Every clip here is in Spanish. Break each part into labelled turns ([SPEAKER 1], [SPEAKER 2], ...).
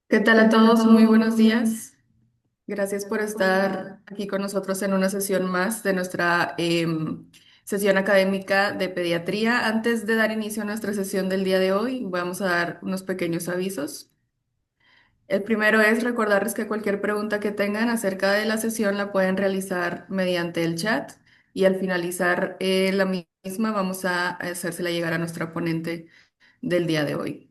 [SPEAKER 1] ¿Qué tal
[SPEAKER 2] ¿Qué
[SPEAKER 1] a
[SPEAKER 2] tal a
[SPEAKER 1] todos? Muy buenos
[SPEAKER 2] todos?
[SPEAKER 1] días. Gracias por
[SPEAKER 2] Gracias por
[SPEAKER 1] estar
[SPEAKER 2] estar.
[SPEAKER 1] aquí con nosotros en una sesión más de nuestra sesión académica de pediatría. Antes de dar inicio a nuestra sesión del día de hoy, vamos a dar unos pequeños avisos. El primero es recordarles que cualquier pregunta que tengan acerca de la sesión la pueden realizar mediante el chat y al finalizar la misma vamos a hacérsela llegar a nuestra ponente del día de hoy.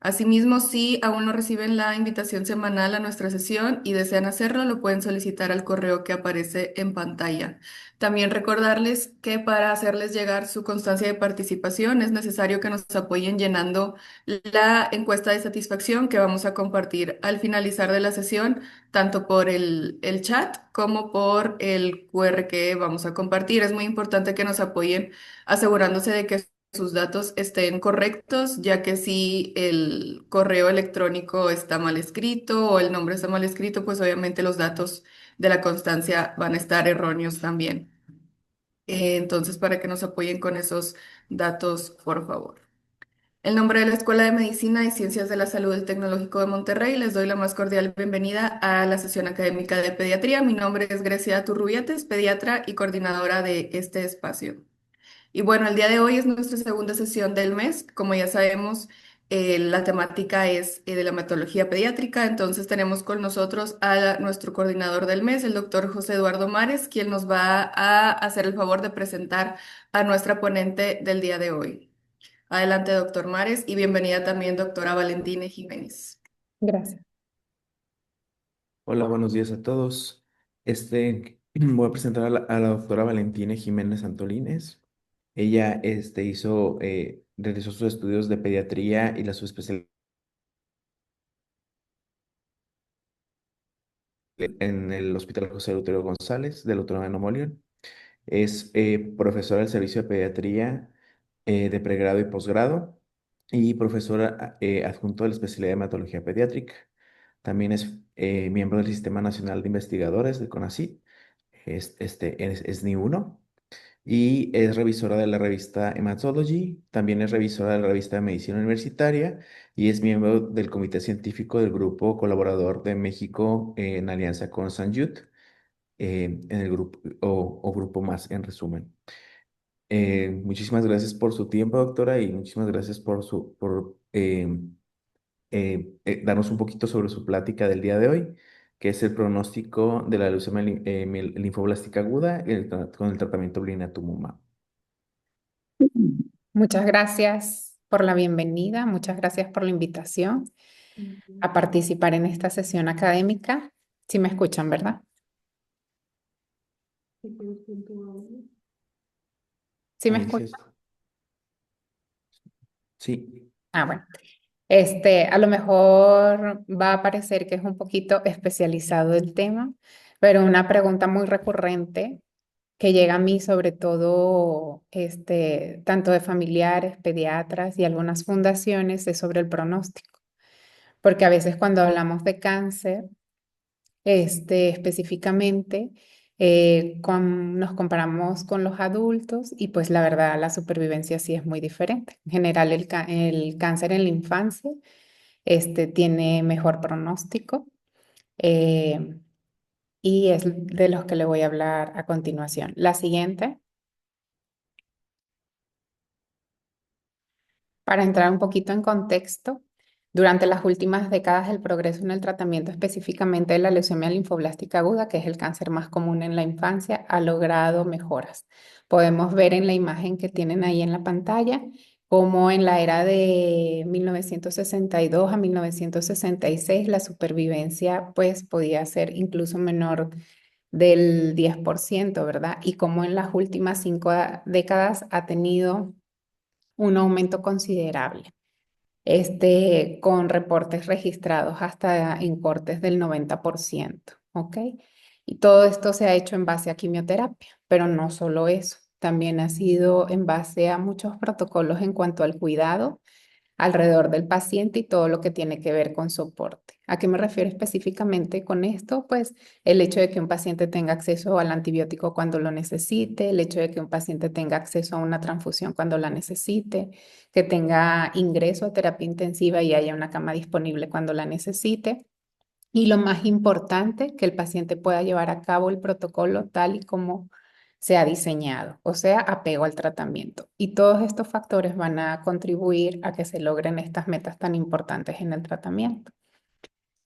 [SPEAKER 1] Asimismo, si aún no reciben la invitación semanal a nuestra sesión y desean hacerlo, lo pueden solicitar al correo que aparece en pantalla. También recordarles que para hacerles llegar su constancia de participación es necesario que nos apoyen llenando la encuesta de satisfacción que vamos a compartir al finalizar de la sesión, tanto por el chat como por el QR que vamos a compartir. Es muy importante que nos apoyen asegurándose de que sus datos estén correctos, ya que si el correo electrónico está mal escrito o el nombre está mal escrito, pues obviamente los datos de la constancia van a estar erróneos también. Entonces, para que nos apoyen con esos datos, por favor. En nombre de la Escuela de Medicina y Ciencias de la Salud del Tecnológico de Monterrey, les doy la más cordial bienvenida a la sesión académica de pediatría. Mi nombre es Grecia Turrubiates, pediatra y coordinadora de este espacio. Y bueno, el día de hoy es nuestra segunda sesión del mes. Como ya sabemos, la temática es de la hematología pediátrica. Entonces tenemos con nosotros a nuestro coordinador del mes, el doctor José Eduardo Mares, quien nos va a hacer el favor de presentar a nuestra ponente del día de hoy. Adelante, doctor Mares, y bienvenida también, doctora Valentina Jiménez.
[SPEAKER 2] Gracias.
[SPEAKER 3] Hola, buenos días a todos. Voy a presentar a la doctora Valentina Jiménez Antolines. Ella realizó sus estudios de pediatría y la subespecialidad en el Hospital José Lutero González del Autónoma de Nuevo León. Es profesora del servicio de pediatría de pregrado y posgrado y profesora adjunto de la especialidad de hematología pediátrica. También es miembro del Sistema Nacional de Investigadores de CONACYT, es NI1, y es revisora de la revista Hematology, también es revisora de la revista de Medicina Universitaria y es miembro del comité científico del grupo colaborador de México en alianza con San Jude, en el grupo o grupo más en resumen. Muchísimas gracias por su tiempo, doctora, y muchísimas gracias por darnos un poquito sobre su plática del día de hoy, que es el pronóstico de la leucemia linfoblástica aguda con el tratamiento blinatumomab.
[SPEAKER 2] Muchas gracias por la bienvenida, muchas gracias por la invitación a participar en esta sesión académica. Sí me escuchan, ¿verdad? ¿Sí me
[SPEAKER 3] Ahí sí
[SPEAKER 2] escuchan?
[SPEAKER 3] está. Sí.
[SPEAKER 2] Ah, bueno. A lo mejor va a parecer que es un poquito especializado el tema, pero una pregunta muy recurrente que llega a mí, sobre todo, tanto de familiares, pediatras y algunas fundaciones, es sobre el pronóstico. Porque a veces cuando hablamos de cáncer, específicamente, nos comparamos con los adultos y pues la verdad la supervivencia sí es muy diferente. En general el cáncer en la infancia, tiene mejor pronóstico, eh, y es de los que le voy a hablar a continuación. La siguiente. Para entrar un poquito en contexto, durante las últimas décadas el progreso en el tratamiento específicamente de la leucemia linfoblástica aguda, que es el cáncer más común en la infancia, ha logrado mejoras. Podemos ver en la imagen que tienen ahí en la pantalla como en la era de 1962 a 1966 la supervivencia pues podía ser incluso menor del 10%, ¿verdad? Y como en las últimas 5 décadas ha tenido un aumento considerable, con reportes registrados hasta en cortes del 90%, ¿ok? Y todo esto se ha hecho en base a quimioterapia, pero no solo eso, también ha sido en base a muchos protocolos en cuanto al cuidado, alrededor del paciente y todo lo que tiene que ver con soporte. ¿A qué me refiero específicamente con esto? Pues el hecho de que un paciente tenga acceso al antibiótico cuando lo necesite, el hecho de que un paciente tenga acceso a una transfusión cuando la necesite, que tenga ingreso a terapia intensiva y haya una cama disponible cuando la necesite. Y lo más importante, que el paciente pueda llevar a cabo el protocolo tal y como se ha diseñado, o sea, apego al tratamiento. Y todos estos factores van a contribuir a que se logren estas metas tan importantes en el tratamiento,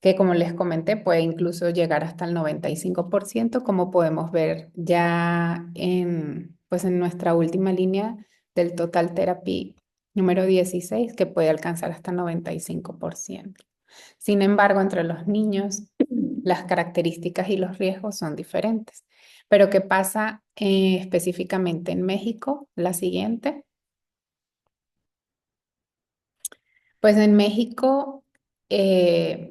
[SPEAKER 2] que como les comenté, puede incluso llegar hasta el 95%, como podemos ver ya en, pues en nuestra última línea del Total Therapy número 16, que puede alcanzar hasta 95%. Sin embargo, entre los niños, las características y los riesgos son diferentes. Pero ¿qué pasa específicamente en México? La siguiente. Pues en México eh,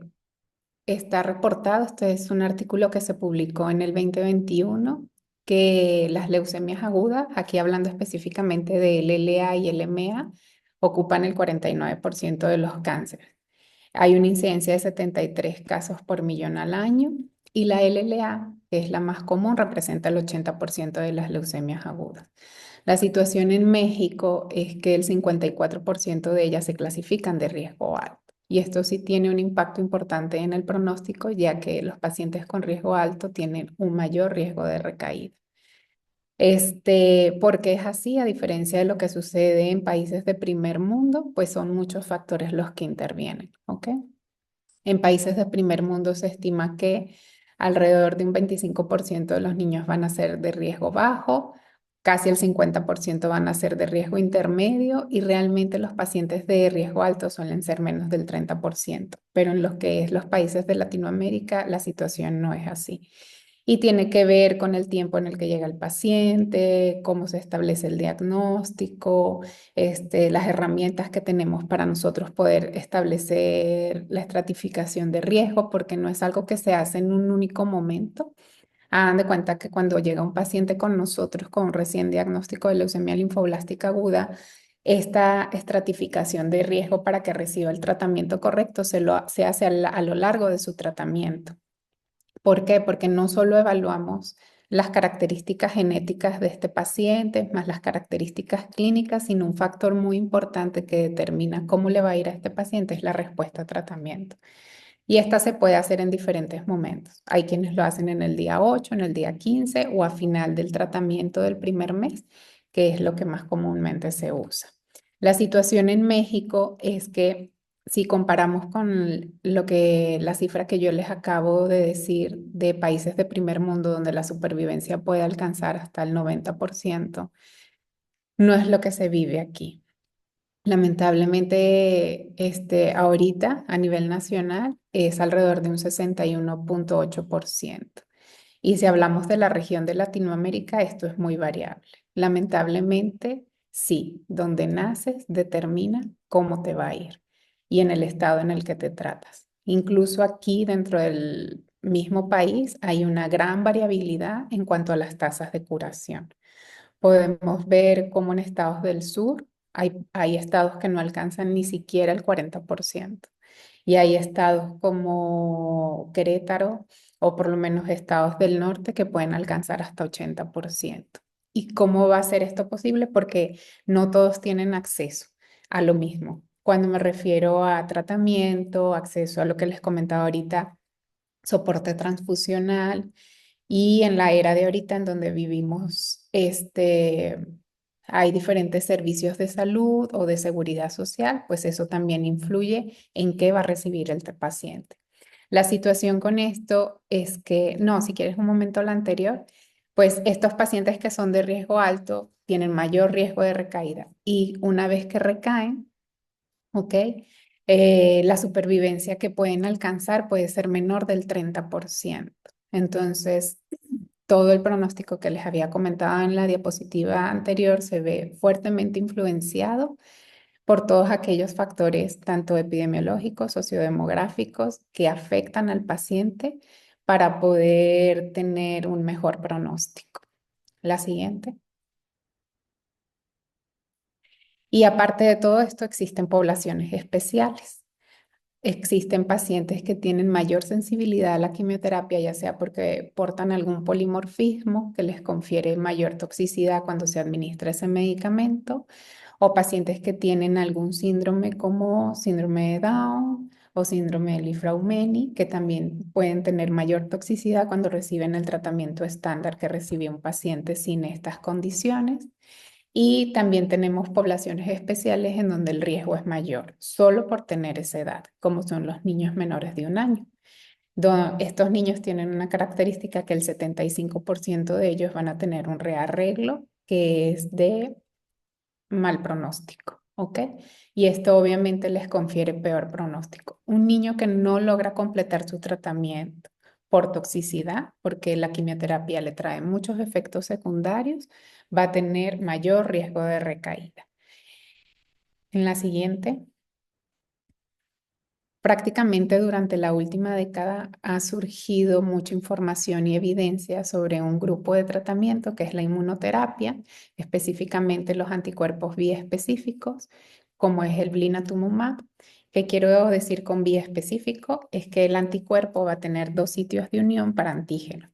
[SPEAKER 2] está reportado, este es un artículo que se publicó en el 2021, que las leucemias agudas, aquí hablando específicamente de LLA y LMA, ocupan el 49% de los cánceres. Hay una incidencia de 73 casos por millón al año y la LLA, que es la más común, representa el 80% de las leucemias agudas. La situación en México es que el 54% de ellas se clasifican de riesgo alto. Y esto sí tiene un impacto importante en el pronóstico, ya que los pacientes con riesgo alto tienen un mayor riesgo de recaída. Porque es así, a diferencia de lo que sucede en países de primer mundo, pues son muchos factores los que intervienen, ¿ok? En países de primer mundo se estima que alrededor de un 25% de los niños van a ser de riesgo bajo, casi el 50% van a ser de riesgo intermedio y realmente los pacientes de riesgo alto suelen ser menos del 30%. Pero en los que es los países de Latinoamérica la situación no es así. Y tiene que ver con el tiempo en el que llega el paciente, cómo se establece el diagnóstico, las herramientas que tenemos para nosotros poder establecer la estratificación de riesgo, porque no es algo que se hace en un único momento. Hagan de cuenta que cuando llega un paciente con nosotros con un recién diagnóstico de leucemia linfoblástica aguda, esta estratificación de riesgo para que reciba el tratamiento correcto se hace a lo largo de su tratamiento. ¿Por qué? Porque no solo evaluamos las características genéticas de este paciente, más las características clínicas, sino un factor muy importante que determina cómo le va a ir a este paciente es la respuesta a tratamiento. Y esta se puede hacer en diferentes momentos. Hay quienes lo hacen en el día 8, en el día 15 o a final del tratamiento del primer mes, que es lo que más comúnmente se usa. La situación en México es que si comparamos con la cifra que yo les acabo de decir de países de primer mundo donde la supervivencia puede alcanzar hasta el 90%, no es lo que se vive aquí. Lamentablemente, ahorita a nivel nacional es alrededor de un 61,8%. Y si hablamos de la región de Latinoamérica, esto es muy variable. Lamentablemente, sí, donde naces determina cómo te va a ir y en el estado en el que te tratas. Incluso aquí dentro del mismo país hay una gran variabilidad en cuanto a las tasas de curación. Podemos ver cómo en estados del sur hay estados que no alcanzan ni siquiera el 40%. Y hay estados como Querétaro o por lo menos estados del norte que pueden alcanzar hasta 80%. ¿Y cómo va a ser esto posible? Porque no todos tienen acceso a lo mismo. Cuando me refiero a tratamiento, acceso a lo que les comentaba ahorita, soporte transfusional, y en la era de ahorita en donde vivimos, hay diferentes servicios de salud o de seguridad social, pues eso también influye en qué va a recibir el paciente. La situación con esto es que, no, si quieres un momento a la anterior, pues estos pacientes que son de riesgo alto tienen mayor riesgo de recaída y una vez que recaen, ¿ok? La supervivencia que pueden alcanzar puede ser menor del 30%. Entonces, todo el pronóstico que les había comentado en la diapositiva anterior se ve fuertemente influenciado por todos aquellos factores, tanto epidemiológicos, sociodemográficos, que afectan al paciente para poder tener un mejor pronóstico. La siguiente. Y aparte de todo esto, existen poblaciones especiales. Existen pacientes que tienen mayor sensibilidad a la quimioterapia, ya sea porque portan algún polimorfismo que les confiere mayor toxicidad cuando se administra ese medicamento, o pacientes que tienen algún síndrome como síndrome de Down o síndrome de Li-Fraumeni, que también pueden tener mayor toxicidad cuando reciben el tratamiento estándar que recibe un paciente sin estas condiciones. Y también tenemos poblaciones especiales en donde el riesgo es mayor, solo por tener esa edad, como son los niños menores de 1 año. Estos niños tienen una característica que el 75% de ellos van a tener un rearreglo que es de mal pronóstico, ¿ok? Y esto obviamente les confiere peor pronóstico. Un niño que no logra completar su tratamiento por toxicidad, porque la quimioterapia le trae muchos efectos secundarios, va a tener mayor riesgo de recaída. En la siguiente. Prácticamente durante la última década ha surgido mucha información y evidencia sobre un grupo de tratamiento que es la inmunoterapia, específicamente los anticuerpos biespecíficos, como es el blinatumomab. ¿Qué quiero decir con biespecífico? Es que el anticuerpo va a tener dos sitios de unión para antígeno.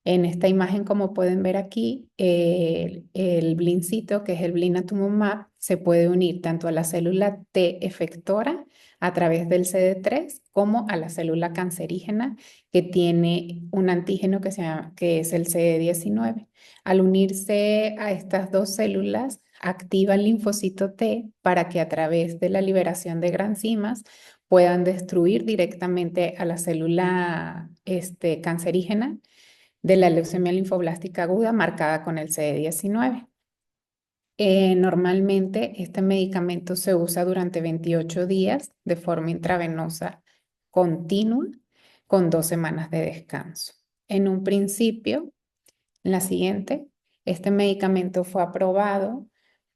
[SPEAKER 2] En esta imagen, como pueden ver aquí, el blincito, que es el blinatumomab, se puede unir tanto a la célula T efectora a través del CD3 como a la célula cancerígena que tiene un antígeno que es el CD19. Al unirse a estas dos células, activa el linfocito T para que a través de la liberación de granzimas puedan destruir directamente a la célula cancerígena de la leucemia linfoblástica aguda marcada con el CD19. Normalmente este medicamento se usa durante 28 días de forma intravenosa continua con 2 semanas de descanso. En un principio, en la siguiente, este medicamento fue aprobado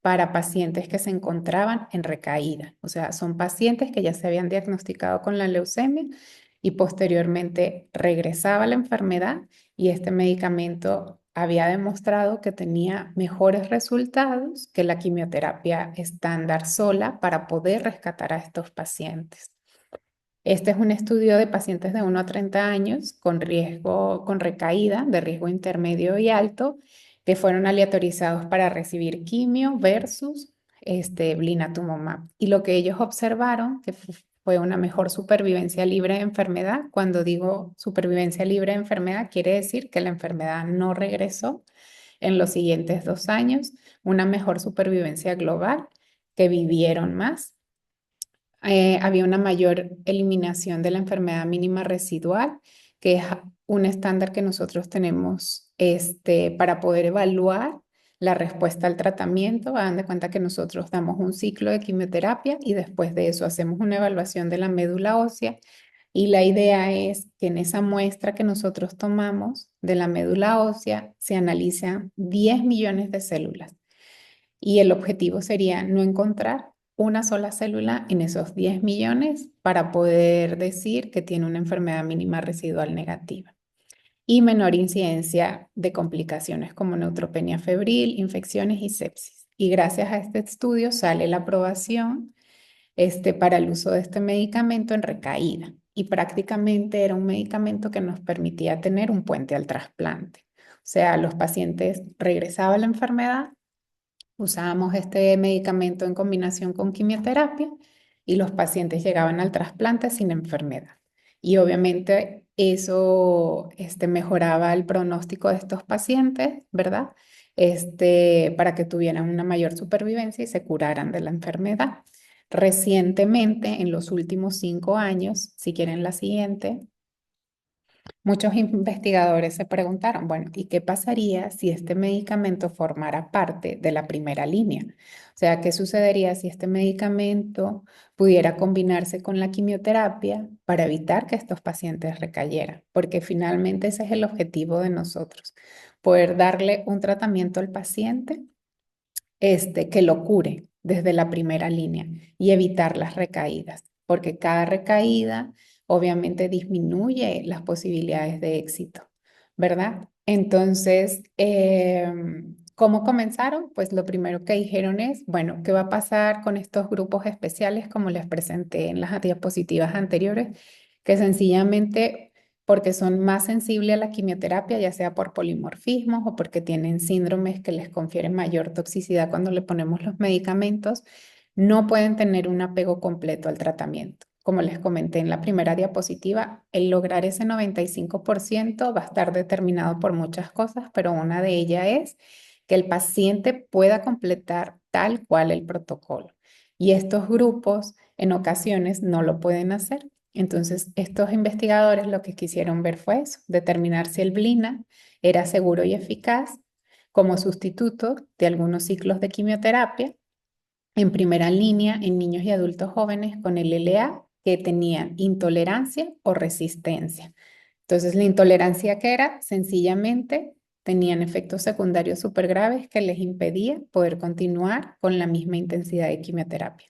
[SPEAKER 2] para pacientes que se encontraban en recaída, o sea, son pacientes que ya se habían diagnosticado con la leucemia y posteriormente regresaba la enfermedad y este medicamento había demostrado que tenía mejores resultados que la quimioterapia estándar sola para poder rescatar a estos pacientes. Este es un estudio de pacientes de 1 a 30 años con riesgo, con recaída de riesgo intermedio y alto, que fueron aleatorizados para recibir quimio versus blinatumomab. Y lo que ellos observaron, que fue una mejor supervivencia libre de enfermedad. Cuando digo supervivencia libre de enfermedad, quiere decir que la enfermedad no regresó en los siguientes 2 años, una mejor supervivencia global, que vivieron más. Había una mayor eliminación de la enfermedad mínima residual, que es un estándar que nosotros tenemos para poder evaluar la respuesta al tratamiento. Hagan de cuenta que nosotros damos un ciclo de quimioterapia y después de eso hacemos una evaluación de la médula ósea. Y la idea es que en esa muestra que nosotros tomamos de la médula ósea se analizan 10 millones de células y el objetivo sería no encontrar una sola célula en esos 10 millones para poder decir que tiene una enfermedad mínima residual negativa y menor incidencia de complicaciones como neutropenia febril, infecciones y sepsis. Y gracias a este estudio sale la aprobación para el uso de este medicamento en recaída. Y prácticamente era un medicamento que nos permitía tener un puente al trasplante. O sea, los pacientes regresaban la enfermedad. Usábamos este medicamento en combinación con quimioterapia y los pacientes llegaban al trasplante sin enfermedad. Y obviamente eso mejoraba el pronóstico de estos pacientes, ¿verdad? Para que tuvieran una mayor supervivencia y se curaran de la enfermedad. Recientemente, en los últimos 5 años, si quieren la siguiente, muchos investigadores se preguntaron, bueno, ¿y qué pasaría si este medicamento formara parte de la primera línea? O sea, ¿qué sucedería si este medicamento pudiera combinarse con la quimioterapia para evitar que estos pacientes recayeran? Porque finalmente ese es el objetivo de nosotros, poder darle un tratamiento al paciente que lo cure desde la primera línea y evitar las recaídas, porque cada recaída obviamente disminuye las posibilidades de éxito, ¿verdad? Entonces, ¿Cómo comenzaron? Pues lo primero que dijeron es, bueno, ¿qué va a pasar con estos grupos especiales como les presenté en las diapositivas anteriores? Que sencillamente porque son más sensibles a la quimioterapia, ya sea por polimorfismos o porque tienen síndromes que les confieren mayor toxicidad cuando le ponemos los medicamentos, no pueden tener un apego completo al tratamiento. Como les comenté en la primera diapositiva, el lograr ese 95% va a estar determinado por muchas cosas, pero una de ellas es que el paciente pueda completar tal cual el protocolo. Y estos grupos en ocasiones no lo pueden hacer. Entonces, estos investigadores lo que quisieron ver fue eso, determinar si el BLINA era seguro y eficaz como sustituto de algunos ciclos de quimioterapia en primera línea en niños y adultos jóvenes con el LA que tenían intolerancia o resistencia. Entonces, la intolerancia que era, sencillamente tenían efectos secundarios súper graves que les impedían poder continuar con la misma intensidad de quimioterapia.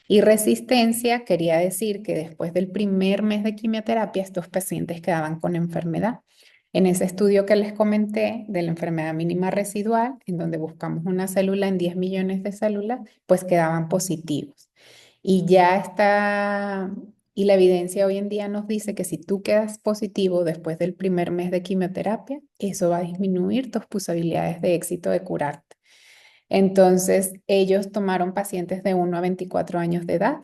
[SPEAKER 2] Y resistencia quería decir que después del primer mes de quimioterapia, estos pacientes quedaban con enfermedad. En ese estudio que les comenté de la enfermedad mínima residual, en donde buscamos una célula en 10 millones de células, pues quedaban positivos. Y ya está, y la evidencia hoy en día nos dice que si tú quedas positivo después del primer mes de quimioterapia, eso va a disminuir tus posibilidades de éxito de curarte. Entonces, ellos tomaron pacientes de 1 a 24 años de edad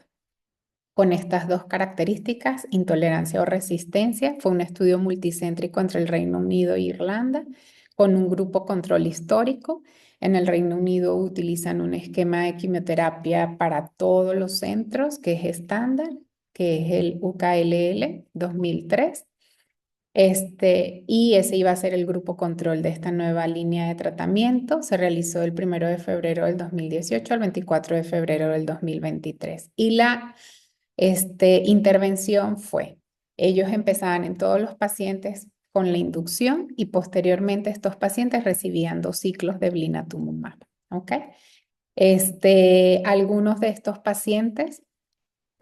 [SPEAKER 2] con estas dos características, intolerancia o resistencia. Fue un estudio multicéntrico entre el Reino Unido e Irlanda, con un grupo control histórico. En el Reino Unido utilizan un esquema de quimioterapia para todos los centros, que es estándar, que es el UKLL 2003. Y ese iba a ser el grupo control de esta nueva línea de tratamiento. Se realizó el 1 de febrero del 2018 al 24 de febrero del 2023. Y la intervención fue, ellos empezaban en todos los pacientes con la inducción y posteriormente estos pacientes recibían 2 ciclos de blinatumomab. ¿Ok? Algunos de estos pacientes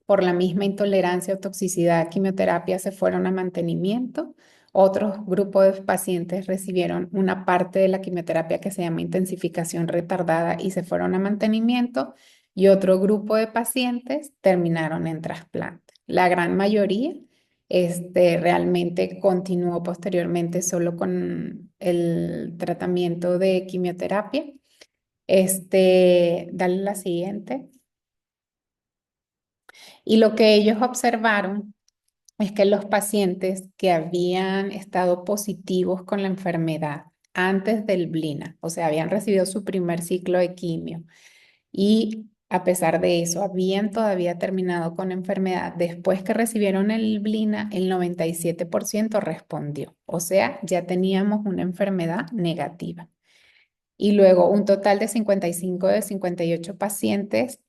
[SPEAKER 2] por la misma intolerancia o toxicidad a quimioterapia se fueron a mantenimiento. Otros grupos de pacientes recibieron una parte de la quimioterapia que se llama intensificación retardada y se fueron a mantenimiento. Y otro grupo de pacientes terminaron en trasplante. La gran mayoría realmente continuó posteriormente solo con el tratamiento de quimioterapia. Dale la siguiente. Y lo que ellos observaron es que los pacientes que habían estado positivos con la enfermedad antes del BLINA, o sea, habían recibido su primer ciclo de quimio y a pesar de eso habían todavía terminado con enfermedad, después que recibieron el BLINA, el 97% respondió, o sea, ya teníamos una enfermedad negativa. Y luego un total de 55 de 58 pacientes,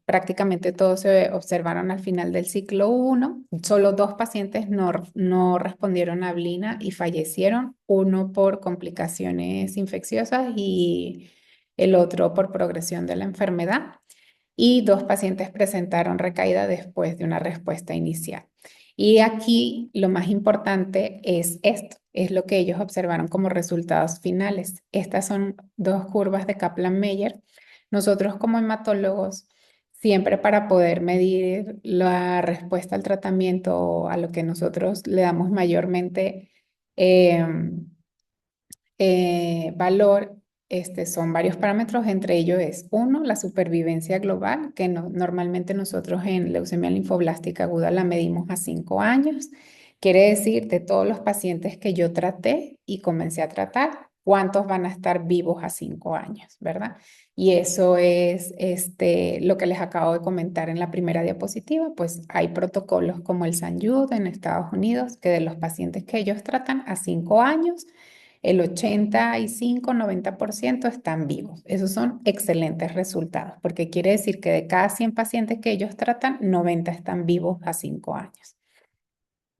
[SPEAKER 2] prácticamente todos se observaron al final del ciclo 1. Solo 2 pacientes no respondieron a blina y fallecieron, uno por complicaciones infecciosas y el otro por progresión de la enfermedad. Y 2 pacientes presentaron recaída después de una respuesta inicial. Y aquí lo más importante es esto, es lo que ellos observaron como resultados finales. Estas son 2 curvas de Kaplan-Meier. Nosotros como hematólogos, siempre para poder medir la respuesta al tratamiento, a lo que nosotros le damos mayormente valor, son varios parámetros, entre ellos es uno, la supervivencia global, que normalmente nosotros en leucemia linfoblástica aguda la medimos a 5 años. Quiere decir, de todos los pacientes que yo traté y comencé a tratar, cuántos van a estar vivos a 5 años, ¿verdad? Y eso es lo que les acabo de comentar en la primera diapositiva, pues hay protocolos como el St. Jude en Estados Unidos, que de los pacientes que ellos tratan a 5 años, el 85-90% están vivos. Esos son excelentes resultados, porque quiere decir que de cada 100 pacientes que ellos tratan, 90 están vivos a 5 años.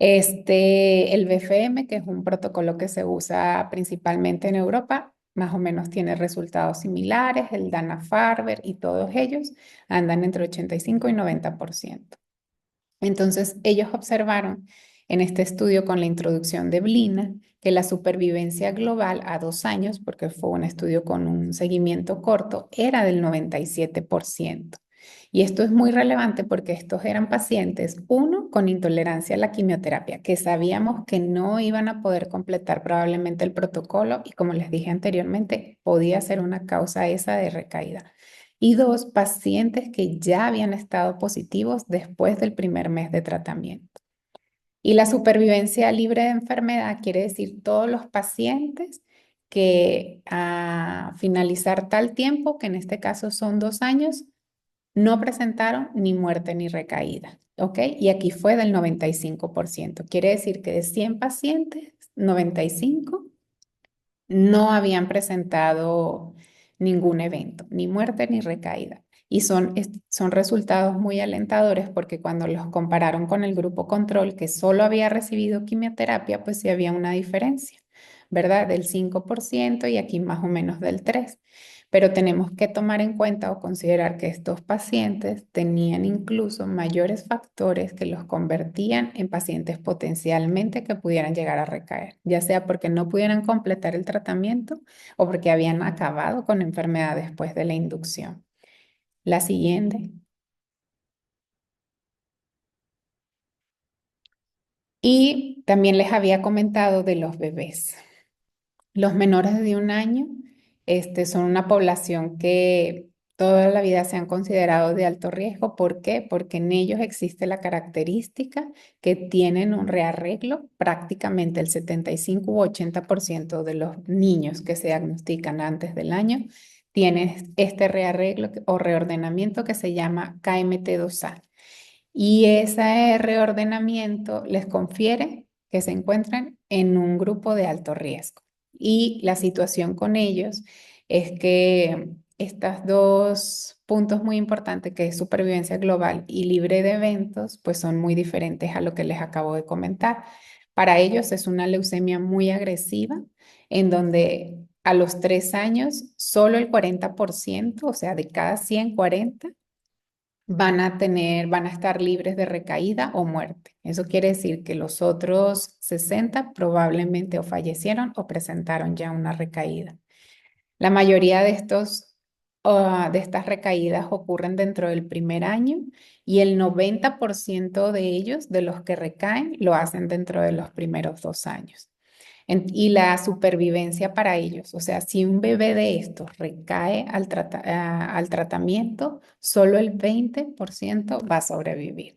[SPEAKER 2] El BFM, que es un protocolo que se usa principalmente en Europa, más o menos tiene resultados similares, el Dana-Farber y todos ellos andan entre 85 y 90%. Entonces, ellos observaron en este estudio con la introducción de Blina, que la supervivencia global a 2 años, porque fue un estudio con un seguimiento corto, era del 97%. Y esto es muy relevante porque estos eran pacientes, uno, con intolerancia a la quimioterapia, que sabíamos que no iban a poder completar probablemente el protocolo y como les dije anteriormente, podía ser una causa esa de recaída. Y dos, pacientes que ya habían estado positivos después del primer mes de tratamiento. Y la supervivencia libre de enfermedad quiere decir todos los pacientes que a finalizar tal tiempo, que en este caso son 2 años, no presentaron ni muerte ni recaída, ¿ok? Y aquí fue del 95%. Quiere decir que de 100 pacientes, 95 no habían presentado ningún evento, ni muerte ni recaída. Y son resultados muy alentadores porque cuando los compararon con el grupo control que solo había recibido quimioterapia, pues sí había una diferencia, ¿verdad? Del 5% y aquí más o menos del 3%. Pero tenemos que tomar en cuenta o considerar que estos pacientes tenían incluso mayores factores que los convertían en pacientes potencialmente que pudieran llegar a recaer, ya sea porque no pudieran completar el tratamiento o porque habían acabado con la enfermedad después de la inducción. La siguiente. Y también les había comentado de los bebés. Los menores de 1 año, son una población que toda la vida se han considerado de alto riesgo. ¿Por qué? Porque en ellos existe la característica que tienen un rearreglo. Prácticamente el 75 u 80% de los niños que se diagnostican antes del año tienen este rearreglo o reordenamiento que se llama KMT2A. Y ese reordenamiento les confiere que se encuentran en un grupo de alto riesgo. Y la situación con ellos es que estos dos puntos muy importantes, que es supervivencia global y libre de eventos, pues son muy diferentes a lo que les acabo de comentar. Para ellos es una leucemia muy agresiva, en donde a los 3 años solo el 40%, o sea, de cada 100, 40 van a estar libres de recaída o muerte. Eso quiere decir que los otros 60 probablemente o fallecieron o presentaron ya una recaída. La mayoría de estas recaídas ocurren dentro del primer año y el 90% de ellos, de los que recaen, lo hacen dentro de los primeros 2 años. Y la supervivencia para ellos. O sea, si un bebé de estos recae al tratamiento, solo el 20% va a sobrevivir.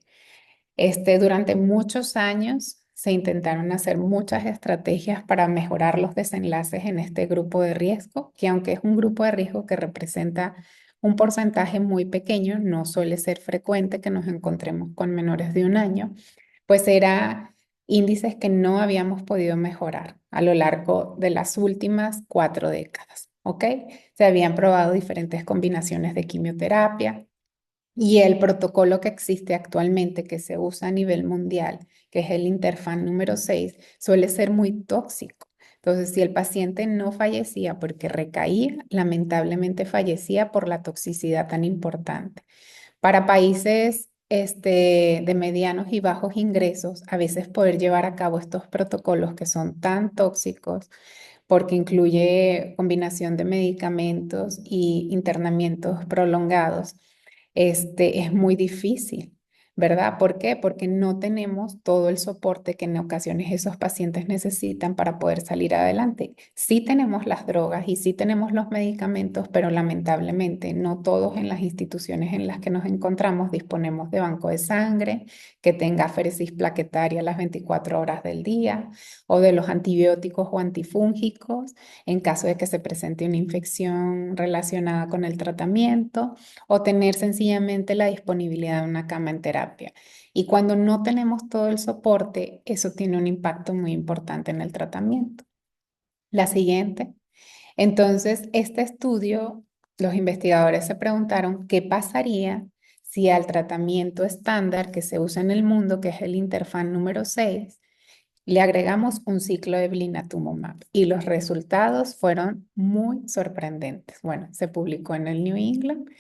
[SPEAKER 2] Durante muchos años se intentaron hacer muchas estrategias para mejorar los desenlaces en este grupo de riesgo, que aunque es un grupo de riesgo que representa un porcentaje muy pequeño, no suele ser frecuente que nos encontremos con menores de 1 año, pues era índices que no habíamos podido mejorar a lo largo de las últimas 4 décadas, ¿ok? Se habían probado diferentes combinaciones de quimioterapia y el protocolo que existe actualmente, que se usa a nivel mundial, que es el Interfan número 6, suele ser muy tóxico. Entonces, si el paciente no fallecía porque recaía, lamentablemente fallecía por la toxicidad tan importante. Para países de medianos y bajos ingresos, a veces poder llevar a cabo estos protocolos que son tan tóxicos, porque incluye combinación de medicamentos y internamientos prolongados, es muy difícil, ¿verdad? ¿Por qué? Porque no tenemos todo el soporte que en ocasiones esos pacientes necesitan para poder salir adelante. Sí tenemos las drogas y sí tenemos los medicamentos, pero lamentablemente no todos en las instituciones en las que nos encontramos disponemos de banco de sangre que tenga aféresis plaquetaria las 24 horas del día o de los antibióticos o antifúngicos en caso de que se presente una infección relacionada con el tratamiento o tener sencillamente la disponibilidad de una cama en terapia. Y cuando no tenemos todo el soporte, eso tiene un impacto muy importante en el tratamiento. La siguiente. Entonces, este estudio, los investigadores se preguntaron qué pasaría si al tratamiento estándar que se usa en el mundo, que es el Interfan número 6, le agregamos un ciclo de blinatumomab y los resultados fueron muy sorprendentes. Bueno, se publicó en el New England.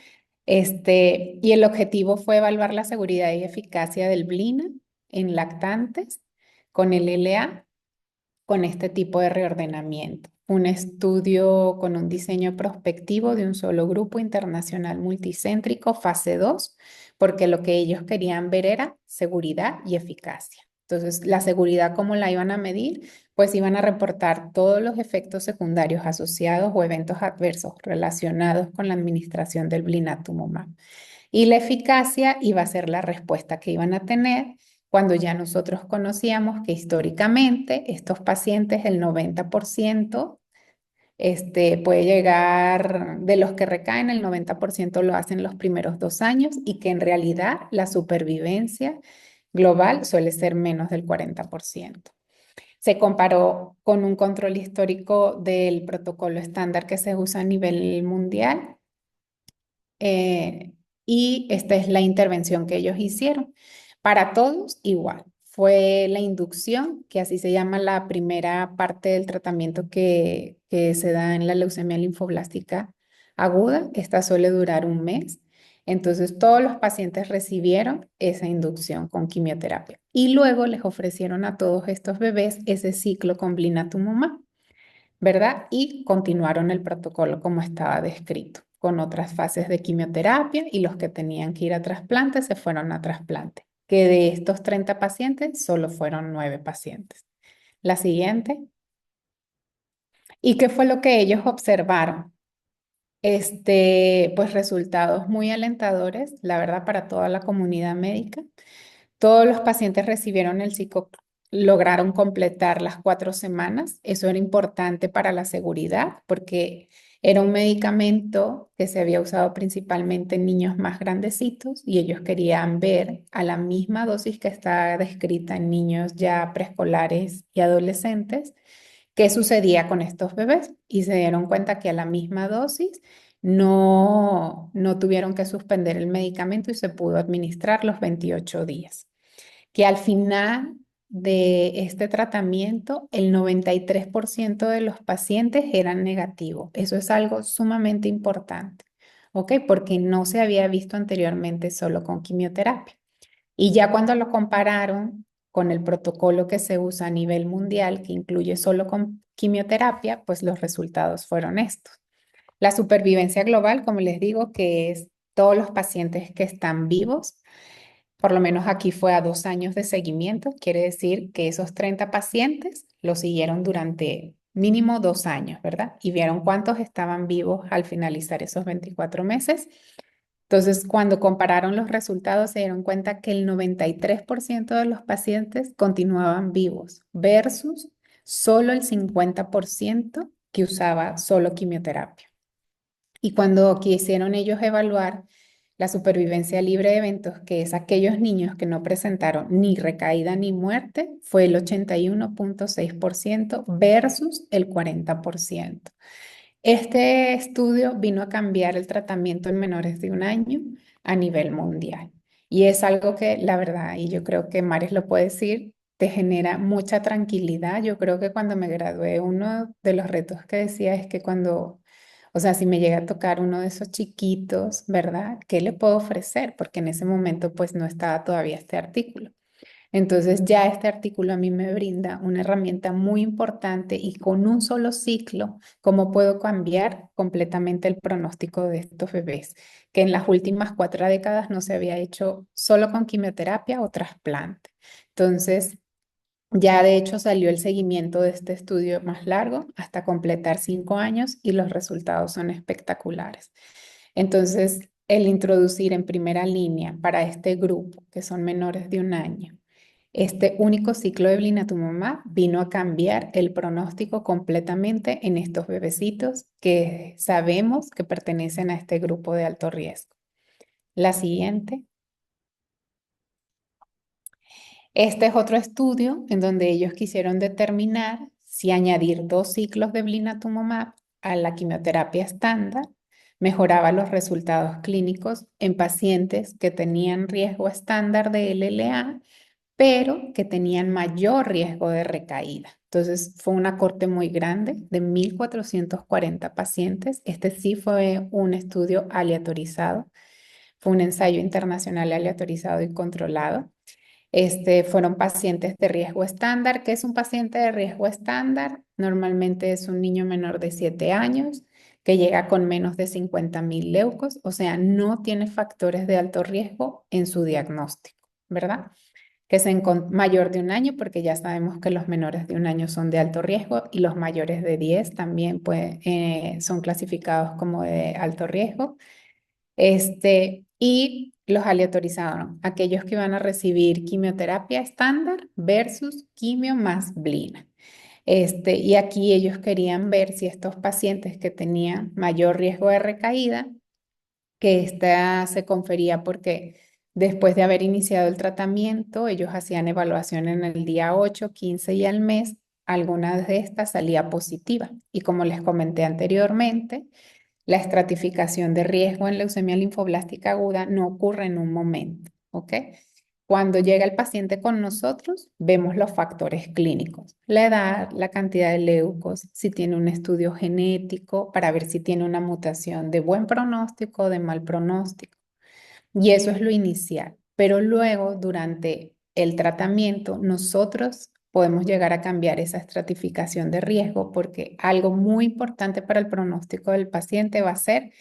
[SPEAKER 2] Y el objetivo fue evaluar la seguridad y eficacia del blina en lactantes con el LA con este tipo de reordenamiento. Un estudio con un diseño prospectivo de un solo grupo internacional multicéntrico, fase 2, porque lo que ellos querían ver era seguridad y eficacia. Entonces, la seguridad, ¿cómo la iban a medir? Pues iban a reportar todos los efectos secundarios asociados o eventos adversos relacionados con la administración del blinatumomab. Y la eficacia iba a ser la respuesta que iban a tener cuando ya nosotros conocíamos que históricamente estos pacientes, el 90%, puede llegar, de los que recaen, el 90% lo hacen los primeros 2 años y que en realidad la supervivencia global suele ser menos del 40%. Se comparó con un control histórico del protocolo estándar que se usa a nivel mundial, eh, y esta es la intervención que ellos hicieron. Para todos igual. Fue la inducción, que así se llama la primera parte del tratamiento que se da en la leucemia linfoblástica aguda. Esta suele durar un mes. Entonces, todos los pacientes recibieron esa inducción con quimioterapia. Y luego les ofrecieron a todos estos bebés ese ciclo con blinatumomab, ¿verdad? Y continuaron el protocolo como estaba descrito, con otras fases de quimioterapia, y los que tenían que ir a trasplante se fueron a trasplante, que de estos 30 pacientes solo fueron 9 pacientes. La siguiente. ¿Y qué fue lo que ellos observaron? Pues resultados muy alentadores, la verdad, para toda la comunidad médica. Todos los pacientes recibieron el ciclo, lograron completar las 4 semanas. Eso era importante para la seguridad porque era un medicamento que se había usado principalmente en niños más grandecitos y ellos querían ver a la misma dosis que está descrita en niños ya preescolares y adolescentes qué sucedía con estos bebés, y se dieron cuenta que a la misma dosis no tuvieron que suspender el medicamento y se pudo administrar los 28 días. Que al final de este tratamiento, el 93% de los pacientes eran negativos. Eso es algo sumamente importante, ¿ok? Porque no se había visto anteriormente solo con quimioterapia. Y ya cuando lo compararon con el protocolo que se usa a nivel mundial, que incluye solo con quimioterapia, pues los resultados fueron estos. La supervivencia global, como les digo, que es todos los pacientes que están vivos, por lo menos aquí fue a 2 años de seguimiento, quiere decir que esos 30 pacientes los siguieron durante mínimo 2 años, ¿verdad? Y vieron cuántos estaban vivos al finalizar esos 24 meses. Entonces, cuando compararon los resultados, se dieron cuenta que el 93% de los pacientes continuaban vivos versus solo el 50% que usaba solo quimioterapia. Y cuando quisieron ellos evaluar la supervivencia libre de eventos, que es aquellos niños que no presentaron ni recaída ni muerte, fue el 81,6% versus el 40%. Este estudio vino a cambiar el tratamiento en menores de 1 año a nivel mundial. Y es algo que, la verdad, y yo creo que Maris lo puede decir, te genera mucha tranquilidad. Yo creo que cuando me gradué, uno de los retos que decía es que cuando, o sea, si me llega a tocar uno de esos chiquitos, ¿verdad? ¿Qué le puedo ofrecer? Porque en ese momento pues no estaba todavía este artículo. Entonces ya este artículo a mí me brinda una herramienta muy importante, y con un solo ciclo, cómo puedo cambiar completamente el pronóstico de estos bebés, que en las últimas 4 décadas no se había hecho solo con quimioterapia o trasplante. Entonces, ya de hecho salió el seguimiento de este estudio más largo hasta completar 5 años y los resultados son espectaculares. Entonces, el introducir en primera línea para este grupo, que son menores de 1 año, este único ciclo de blinatumomab vino a cambiar el pronóstico completamente en estos bebecitos que sabemos que pertenecen a este grupo de alto riesgo. La siguiente. Este es otro estudio en donde ellos quisieron determinar si añadir 2 ciclos de blinatumomab a la quimioterapia estándar mejoraba los resultados clínicos en pacientes que tenían riesgo estándar de LLA, pero que tenían mayor riesgo de recaída. Entonces fue una corte muy grande de 1.440 pacientes. Este sí fue un estudio aleatorizado, fue un ensayo internacional aleatorizado y controlado. Fueron pacientes de riesgo estándar. ¿Qué es un paciente de riesgo estándar? Normalmente es un niño menor de 7 años que llega con menos de 50.000 leucos, o sea, no tiene factores de alto riesgo en su diagnóstico, ¿verdad? Que es mayor de 1 año, porque ya sabemos que los menores de 1 año son de alto riesgo y los mayores de 10 también son clasificados como de alto riesgo. Y los aleatorizaron, aquellos que iban a recibir quimioterapia estándar versus quimio más blina. Y aquí ellos querían ver si estos pacientes que tenían mayor riesgo de recaída, que esta se confería porque después de haber iniciado el tratamiento, ellos hacían evaluación en el día 8, 15 y al mes, alguna de estas salía positiva. Y como les comenté anteriormente, la estratificación de riesgo en leucemia linfoblástica aguda no ocurre en un momento, ¿ok? Cuando llega el paciente con nosotros, vemos los factores clínicos, la edad, la cantidad de leucos, si tiene un estudio genético para ver si tiene una mutación de buen pronóstico o de mal pronóstico. Y eso es lo inicial. Pero luego, durante el tratamiento, nosotros podemos llegar a cambiar esa estratificación de riesgo porque algo muy importante para el pronóstico del paciente va a ser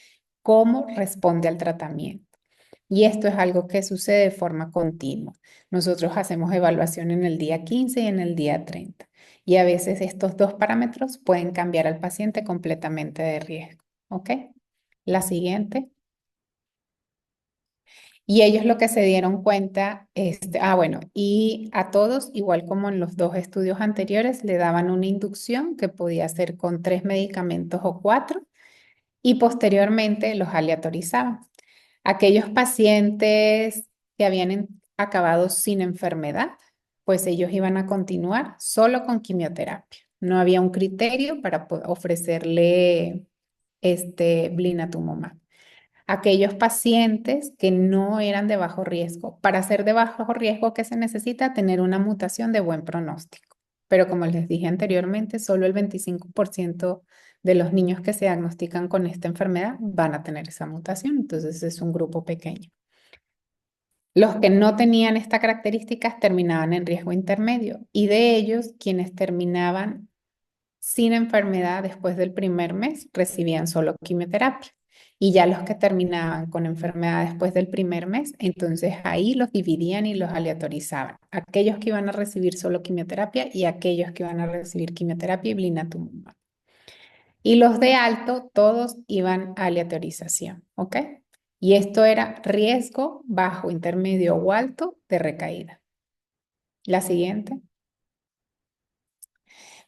[SPEAKER 2] cómo responde al tratamiento. Y esto es algo que sucede de forma continua. Nosotros hacemos evaluación en el día 15 y en el día 30. Y a veces estos dos parámetros pueden cambiar al paciente completamente de riesgo. ¿Ok? La siguiente. Y ellos lo que se dieron cuenta, bueno, y a todos, igual como en los dos estudios anteriores, le daban una inducción que podía ser con 3 medicamentos o 4, y posteriormente los aleatorizaban. Aquellos pacientes que habían acabado sin enfermedad, pues ellos iban a continuar solo con quimioterapia. No había un criterio para ofrecerle blinatumomab. Aquellos pacientes que no eran de bajo riesgo. Para ser de bajo riesgo, ¿qué se necesita? Tener una mutación de buen pronóstico. Pero como les dije anteriormente, solo el 25% de los niños que se diagnostican con esta enfermedad van a tener esa mutación. Entonces es un grupo pequeño. Los que no tenían estas características terminaban en riesgo intermedio y de ellos, quienes terminaban sin enfermedad después del primer mes recibían solo quimioterapia. Y ya los que terminaban con enfermedad después del primer mes, entonces ahí los dividían y los aleatorizaban. Aquellos que iban a recibir solo quimioterapia y aquellos que iban a recibir quimioterapia y blinatumomab. Y los de alto, todos iban a aleatorización, ¿ok? Y esto era riesgo bajo, intermedio o alto de recaída. La siguiente.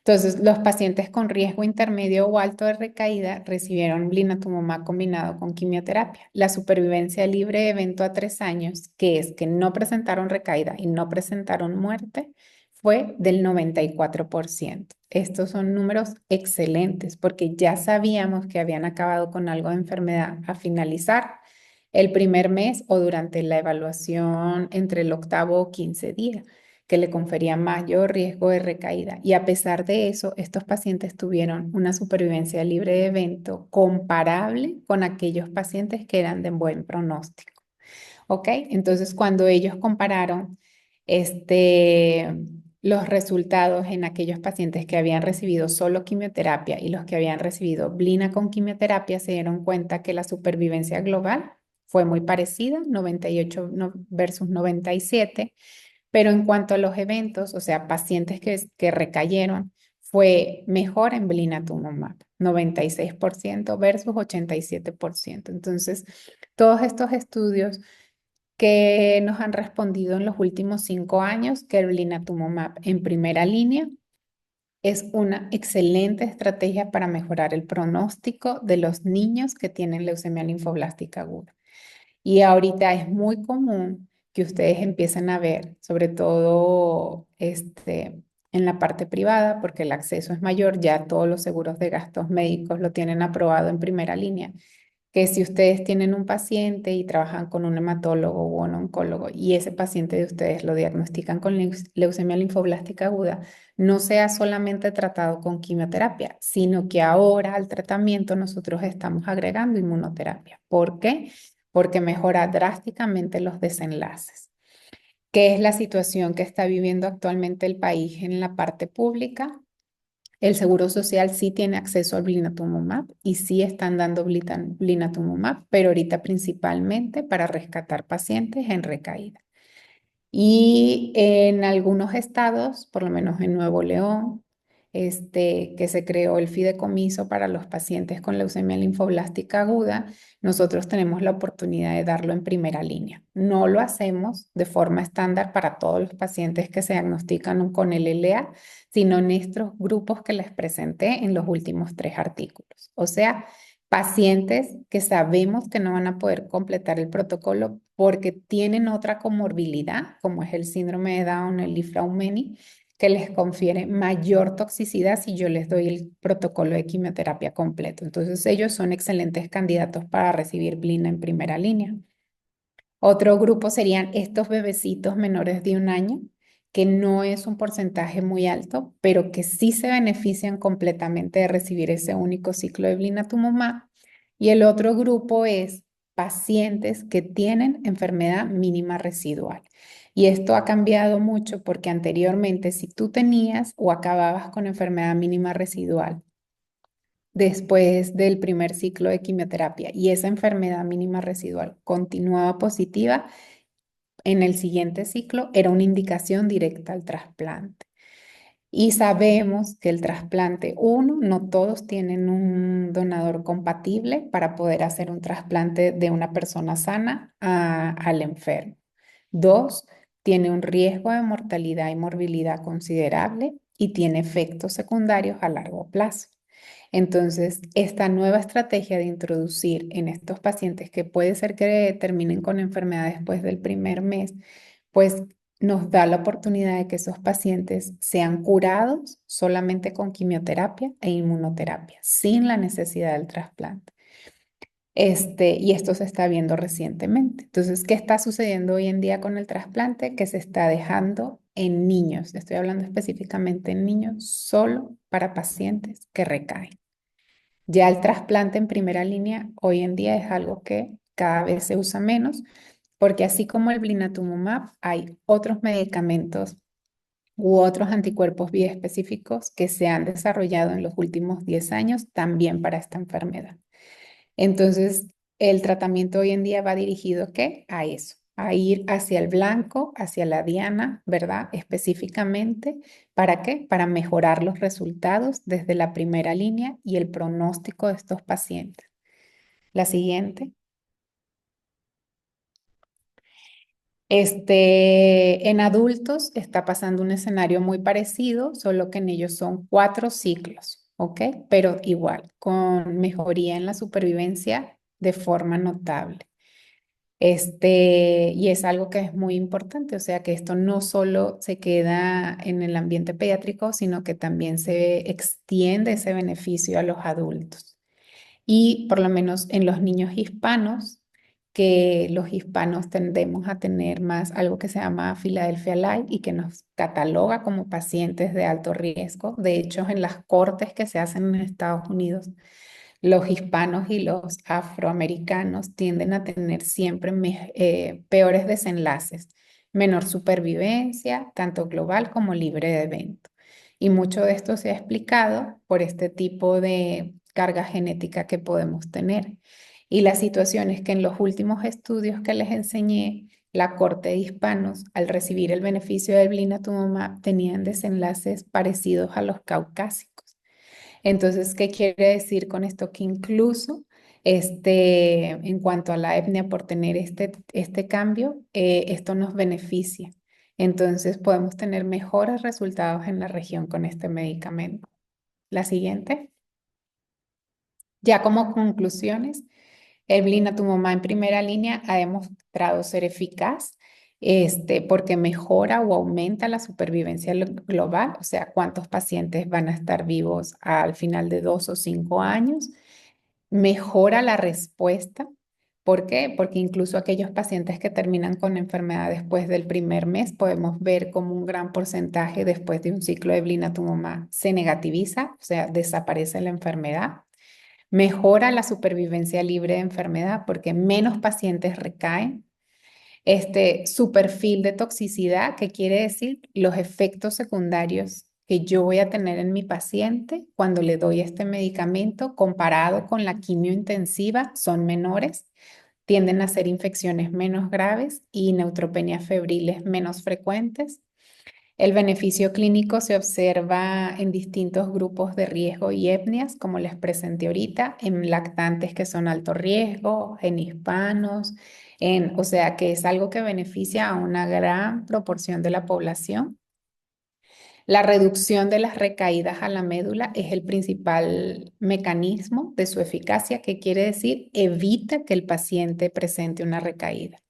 [SPEAKER 2] Entonces, los pacientes con riesgo intermedio o alto de recaída recibieron blinatumomab combinado con quimioterapia. La supervivencia libre de evento a 3 años, que es que no presentaron recaída y no presentaron muerte, fue del 94%. Estos son números excelentes porque ya sabíamos que habían acabado con algo de enfermedad a finalizar el primer mes o durante la evaluación entre el octavo o 15 días que le confería mayor riesgo de recaída. Y a pesar de eso, estos pacientes tuvieron una supervivencia libre de evento comparable con aquellos pacientes que eran de buen pronóstico. ¿Ok? Entonces, cuando ellos compararon los resultados en aquellos pacientes que habían recibido solo quimioterapia y los que habían recibido blina con quimioterapia, se dieron cuenta que la supervivencia global fue muy parecida, 98 versus 97. Pero en cuanto a los eventos, o sea, pacientes que recayeron, fue mejor en blinatumomab, 96% versus 87%. Entonces, todos estos estudios que nos han respondido en los últimos 5 años que el blinatumomab en primera línea es una excelente estrategia para mejorar el pronóstico de los niños que tienen leucemia linfoblástica aguda. Y ahorita es muy común que ustedes empiecen a ver, sobre todo en la parte privada, porque el acceso es mayor, ya todos los seguros de gastos médicos lo tienen aprobado en primera línea, que si ustedes tienen un paciente y trabajan con un hematólogo o un oncólogo y ese paciente de ustedes lo diagnostican con leucemia linfoblástica aguda, no sea solamente tratado con quimioterapia, sino que ahora al tratamiento nosotros estamos agregando inmunoterapia. ¿Por qué? Porque mejora drásticamente los desenlaces. ¿Qué es la situación que está viviendo actualmente el país en la parte pública? El Seguro Social sí tiene acceso al blinatumomab y sí están dando blinatumomab, pero ahorita principalmente para rescatar pacientes en recaída. Y en algunos estados, por lo menos en Nuevo León, que se creó el fideicomiso para los pacientes con leucemia linfoblástica aguda, nosotros tenemos la oportunidad de darlo en primera línea. No lo hacemos de forma estándar para todos los pacientes que se diagnostican con el LA, sino en estos grupos que les presenté en los últimos 3 artículos. O sea, pacientes que sabemos que no van a poder completar el protocolo porque tienen otra comorbilidad, como es el síndrome de Down, el Li-Fraumeni, que les confiere mayor toxicidad si yo les doy el protocolo de quimioterapia completo. Entonces, ellos son excelentes candidatos para recibir Blina en primera línea. Otro grupo serían estos bebecitos menores de 1 año, que no es un porcentaje muy alto, pero que sí se benefician completamente de recibir ese único ciclo de blinatumomab. Y el otro grupo es pacientes que tienen enfermedad mínima residual. Y esto ha cambiado mucho porque anteriormente si tú tenías o acababas con enfermedad mínima residual después del primer ciclo de quimioterapia y esa enfermedad mínima residual continuaba positiva, en el siguiente ciclo era una indicación directa al trasplante. Y sabemos que el trasplante, uno, no todos tienen un donador compatible para poder hacer un trasplante de una persona sana al enfermo. Dos, tiene un riesgo de mortalidad y morbilidad considerable y tiene efectos secundarios a largo plazo. Entonces, esta nueva estrategia de introducir en estos pacientes que puede ser que terminen con enfermedad después del primer mes, pues nos da la oportunidad de que esos pacientes sean curados solamente con quimioterapia e inmunoterapia, sin la necesidad del trasplante. Y esto se está viendo recientemente. Entonces, ¿qué está sucediendo hoy en día con el trasplante? Que se está dejando en niños, estoy hablando específicamente en niños, solo para pacientes que recaen. Ya el trasplante en primera línea hoy en día es algo que cada vez se usa menos, porque así como el blinatumomab, hay otros medicamentos u otros anticuerpos biespecíficos que se han desarrollado en los últimos 10 años también para esta enfermedad. Entonces, el tratamiento hoy en día va dirigido ¿qué? A eso, a ir hacia el blanco, hacia la diana, ¿verdad? Específicamente, ¿para qué? Para mejorar los resultados desde la primera línea y el pronóstico de estos pacientes. La siguiente. En adultos está pasando un escenario muy parecido, solo que en ellos son 4 ciclos, ¿ok? Pero igual, con mejoría en la supervivencia de forma notable. Y es algo que es muy importante, o sea que esto no solo se queda en el ambiente pediátrico, sino que también se extiende ese beneficio a los adultos. Y por lo menos en los niños hispanos, que los hispanos tendemos a tener más algo que se llama Philadelphia Light y que nos cataloga como pacientes de alto riesgo. De hecho, en las cortes que se hacen en Estados Unidos, los hispanos y los afroamericanos tienden a tener siempre peores desenlaces, menor supervivencia, tanto global como libre de evento. Y mucho de esto se ha explicado por este tipo de carga genética que podemos tener. Y la situación es que en los últimos estudios que les enseñé, la corte de hispanos, al recibir el beneficio del blinatumomab, tenían desenlaces parecidos a los caucásicos. Entonces, ¿qué quiere decir con esto? Que incluso en cuanto a la etnia, por tener este cambio, esto nos beneficia. Entonces, podemos tener mejores resultados en la región con este medicamento. La siguiente. Ya como conclusiones, el blinatumomab en primera línea ha demostrado ser eficaz porque mejora o aumenta la supervivencia global, o sea, cuántos pacientes van a estar vivos al final de 2 o 5 años. Mejora la respuesta. ¿Por qué? Porque incluso aquellos pacientes que terminan con enfermedad después del primer mes, podemos ver como un gran porcentaje después de un ciclo de blinatumomab se negativiza, o sea, desaparece la enfermedad. Mejora la supervivencia libre de enfermedad porque menos pacientes recaen. Su perfil de toxicidad, que quiere decir los efectos secundarios que yo voy a tener en mi paciente cuando le doy este medicamento comparado con la quimiointensiva son menores, tienden a ser infecciones menos graves y neutropenias febriles menos frecuentes. El beneficio clínico se observa en distintos grupos de riesgo y etnias, como les presenté ahorita, en lactantes que son alto riesgo, en hispanos, o sea que es algo que beneficia a una gran proporción de la población. La reducción de las recaídas a la médula es el principal mecanismo de su eficacia, que quiere decir evita que el paciente presente una recaída.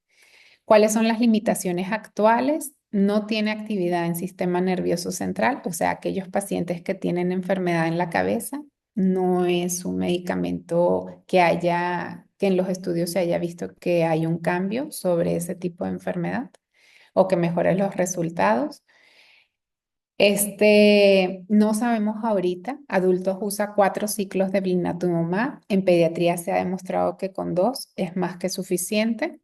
[SPEAKER 2] ¿Cuáles son las limitaciones actuales? No tiene actividad en sistema nervioso central, o sea, aquellos pacientes que tienen enfermedad en la cabeza, no es un medicamento que en los estudios se haya visto que hay un cambio sobre ese tipo de enfermedad o que mejore los resultados. No sabemos ahorita, adultos usa 4 ciclos de blinatumomab, en pediatría se ha demostrado que con 2 es más que suficiente.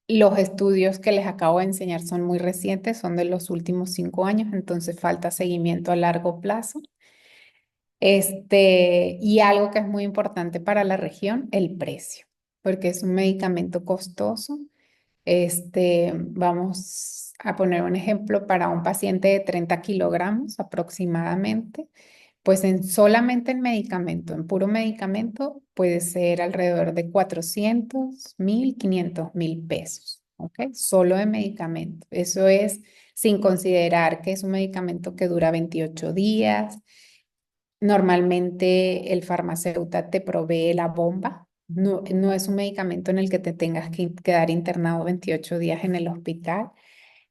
[SPEAKER 2] Los estudios que les acabo de enseñar son muy recientes, son de los últimos 5 años, entonces falta seguimiento a largo plazo. Y algo que es muy importante para la región, el precio, porque es un medicamento costoso. Vamos a poner un ejemplo para un paciente de 30 kilogramos aproximadamente, pues solamente en medicamento, en puro medicamento, puede ser alrededor de 400,000, 500,000 pesos, ¿ok? Solo de medicamento. Eso es sin considerar que es un medicamento que dura 28 días. Normalmente el farmacéutico te provee la bomba. No, no es un medicamento en el que te tengas que quedar internado 28 días en el hospital.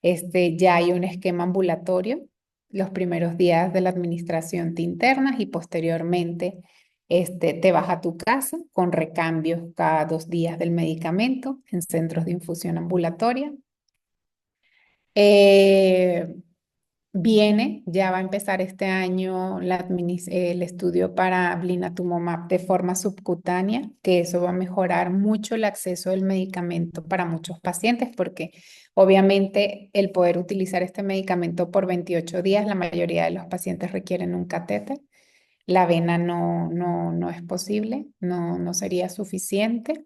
[SPEAKER 2] Ya hay un esquema ambulatorio. Los primeros días de la administración te internas y posteriormente te vas a tu casa con recambios cada 2 días del medicamento en centros de infusión ambulatoria. Eh, ya va a empezar este año el estudio para blinatumomab de forma subcutánea, que eso va a mejorar mucho el acceso del medicamento para muchos pacientes, porque obviamente el poder utilizar este medicamento por 28 días, la mayoría de los pacientes requieren un catéter. La vena no es posible, no sería suficiente.